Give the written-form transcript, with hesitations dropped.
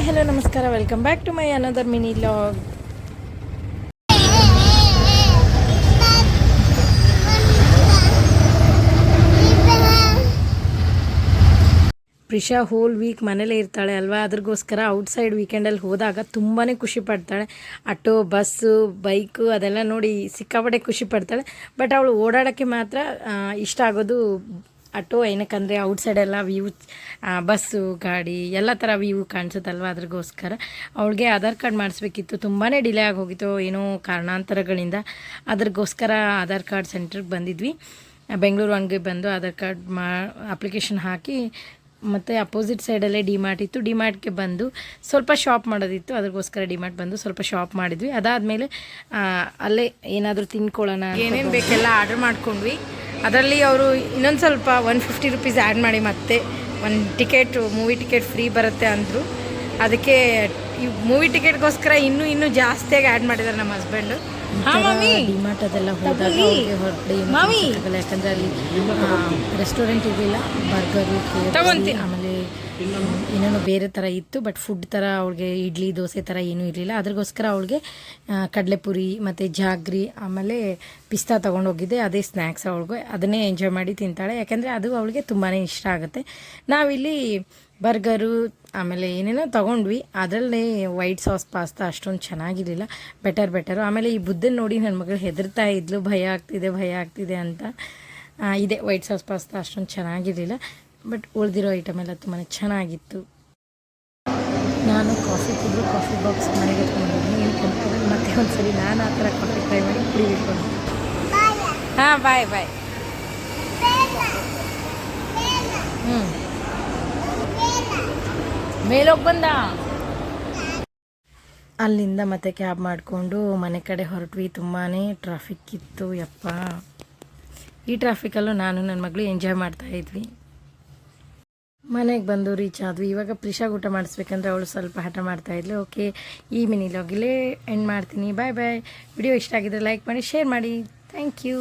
Hi hello ನಮಸ್ಕಾರ, welcome back to my another mini log. Prisha whole week ಮನೇಲೇ ಇರ್ತಾಳೆ ಅಲ್ವಾ, ಅದ್ರಗೋಸ್ಕರ ಔಟ್ಸೈಡ್ ವೀಕೆಂಡಲ್ಲಿ ಹೋದಾಗ ತುಂಬಾ ಖುಷಿ ಪಡ್ತಾಳೆ. ಆಟೋ, ಬಸ್ಸು, ಬೈಕು ಅದೆಲ್ಲ ನೋಡಿ ಸಿಕ್ಕಾಪಟ್ಟೆ ಖುಷಿ ಪಡ್ತಾಳೆ. ಬಟ್ ಅವಳು ಓಡಾಡೋಕ್ಕೆ ಮಾತ್ರ ಇಷ್ಟ ಆಗೋದು ಆಟೋ. ಏನಕ್ಕಂದರೆ ಔಟ್ಸೈಡೆಲ್ಲ ವ್ಯೂ, ಬಸ್ಸು, ಗಾಡಿ ಎಲ್ಲ ಥರ ವ್ಯೂ ಕಾಣಿಸುತ್ತಲ್ವ, ಅದ್ರಗೋಸ್ಕರ ಅವಳಿಗೆ ಆಧಾರ್ ಕಾರ್ಡ್ ಮಾಡಿಸ್ಬೇಕಿತ್ತು. ತುಂಬಾ ಡಿಲೇ ಆಗೋಗಿತ್ತು ಏನೋ ಕಾರಣಾಂತರಗಳಿಂದ. ಅದ್ರಗೋಸ್ಕರ ಆಧಾರ್ ಕಾರ್ಡ್ ಸೆಂಟ್ರಿಗೆ ಬಂದಿದ್ವಿ. ಬೆಂಗಳೂರು ಹಂಗೆ ಬಂದು ಆಧಾರ್ ಕಾರ್ಡ್ ಅಪ್ಲಿಕೇಶನ್ ಹಾಕಿ, ಮತ್ತು ಅಪೋಸಿಟ್ ಸೈಡಲ್ಲೇ ಡಿಮಾರ್ಟ್ ಇತ್ತು. ಡಿಮಾರ್ಟ್ಗೆ ಬಂದು ಸ್ವಲ್ಪ ಶಾಪ್ ಮಾಡೋದಿತ್ತು, ಅದಕ್ಕೋಸ್ಕರ ಡಿಮಾರ್ಟ್ ಬಂದು ಸ್ವಲ್ಪ ಶಾಪ್ ಮಾಡಿದ್ವಿ. ಅದಾದಮೇಲೆ ಅಲ್ಲೇ ಏನಾದರೂ ತಿನ್ಕೊಳ್ಳೋಣ, ಏನೇನು ಬೇಕೆಲ್ಲ ಆರ್ಡ್ರ್ ಮಾಡ್ಕೊಂಡ್ವಿ. ಅದರಲ್ಲಿ ಅವರು ಇನ್ನೊಂದು ಸ್ವಲ್ಪ 150 ರುಪೀಸ್ ಆ್ಯಡ್ ಮಾಡಿ ಮತ್ತೆ ಒಂದು ಮೂವಿ ಟಿಕೆಟ್ ಫ್ರೀ ಬರುತ್ತೆ ಅಂದರು. ಅದಕ್ಕೆ ಈ ಮೂವಿ ಟಿಕೆಟ್ಗೋಸ್ಕರ ಇನ್ನೂ ಜಾಸ್ತಿಯಾಗಿ ಆ್ಯಡ್ ಮಾಡಿದ್ದಾರೆ ನಮ್ಮ ಹಸ್ಬೆಂಡು. ಡಿಮಾರ್ಟ್ ಅದೆಲ್ಲ ಹೋದಾಗ ಅವ್ರಿಗೆ ಹೊರಗಡೆ ಯಾಕಂದರೆ ಅಲ್ಲಿ ರೆಸ್ಟೋರೆಂಟ್ ಇರಲಿಲ್ಲ. ಬರ್ಗರು, ಆಮೇಲೆ ಏನೇನೋ ಬೇರೆ ಥರ ಇತ್ತು. ಬಟ್ ಫುಡ್ ಥರ ಅವ್ಳಿಗೆ ಇಡ್ಲಿ ದೋಸೆ ಥರ ಏನೂ ಇರಲಿಲ್ಲ. ಅದ್ರಗೋಸ್ಕರ ಅವಳಿಗೆ ಕಡಲೆಪುರಿ ಮತ್ತು ಜಾಗ್ರಿ ಆಮೇಲೆ ಪಿಸ್ತಾ ತೊಗೊಂಡೋಗಿದ್ದೆ. ಅದೇ ಸ್ನ್ಯಾಕ್ಸ್ ಅವಳಿಗೆ, ಅದನ್ನೇ ಎಂಜಾಯ್ ಮಾಡಿ ತಿಂತಾಳೆ. ಯಾಕೆಂದರೆ ಅದು ಅವಳಿಗೆ ತುಂಬಾ ಇಷ್ಟ ಆಗುತ್ತೆ. ನಾವಿಲ್ಲಿ ಬರ್ಗರು ಆಮೇಲೆ ಏನೇನೋ ತೊಗೊಂಡ್ವಿ. ಅದರಲ್ಲೇ ವೈಟ್ ಸಾಸ್ ಪಾಸ್ತಾ ಅಷ್ಟೊಂದು ಚೆನ್ನಾಗಿರಲಿಲ್ಲ. ಬೆಟರು. ಆಮೇಲೆ ಈ ಬುದ್ಧನ ನೋಡಿ ನನ್ನ ಮಗಳು ಹೆದರ್ತಾ ಇದ್ಲು, ಭಯ ಆಗ್ತಿದೆ ಅಂತ. ಇದೆ ವೈಟ್ ಸಾಸ್ ಪಾಸ್ತಾ ಅಷ್ಟೊಂದು ಚೆನ್ನಾಗಿರಲಿಲ್ಲ. ಬಟ್ ಉಳಿದಿರೋ ಐಟಮ್ ಎಲ್ಲ ತುಂಬಾ ಚೆನ್ನಾಗಿತ್ತು. ನಾನು ಕಾಫಿ ಬಾಕ್ಸ್ ಮನೆಗೆ ಎತ್ಕೊಂಡಿದ್ದೀನಿ. ಏನು ಮತ್ತೆ ಒಂದ್ಸರಿ ನಾನು ಆ ಥರ ಕಾಫಿ ಟ್ರೈ ಮಾಡಿ ಕುಡಿಬೇಕು. ಹಾಂ, ಬಾಯ್. ಮೇಲೋಗಿ ಬಂದ. ಅಲ್ಲಿಂದ ಮತ್ತೆ ಕ್ಯಾಬ್ ಮಾಡಿಕೊಂಡು ಮನೆ ಕಡೆ ಹೊರಟ್ವಿ. ತುಂಬಾ ಟ್ರಾಫಿಕ್ ಇತ್ತು ಯಪ್ಪ. ಈ ಟ್ರಾಫಿಕಲ್ಲೂ ನಾನು ನನ್ನ ಮಗಳು ಎಂಜಾಯ್ ಮಾಡ್ತಾಯಿದ್ವಿ. ಮನೆಗೆ ಬಂದು ರೀಚ್ ಆದ್ವಿ. ಇವಾಗ ಪ್ರಿಷಾಗೆ ಊಟ ಮಾಡಿಸ್ಬೇಕಂದ್ರೆ ಅವಳು ಸ್ವಲ್ಪ ಹಠ ಮಾಡ್ತಾಯಿದ್ಲು. ಓಕೆ, ಈ ಮಿನಿ ಲಾಗಿಲ್ಲೇ ಎಂಡ್ ಮಾಡ್ತೀನಿ. ಬಾಯ್. ವಿಡಿಯೋ ಇಷ್ಟ ಆಗಿದ್ರೆ ಲೈಕ್ ಮಾಡಿ, ಶೇರ್ ಮಾಡಿ. Thank you.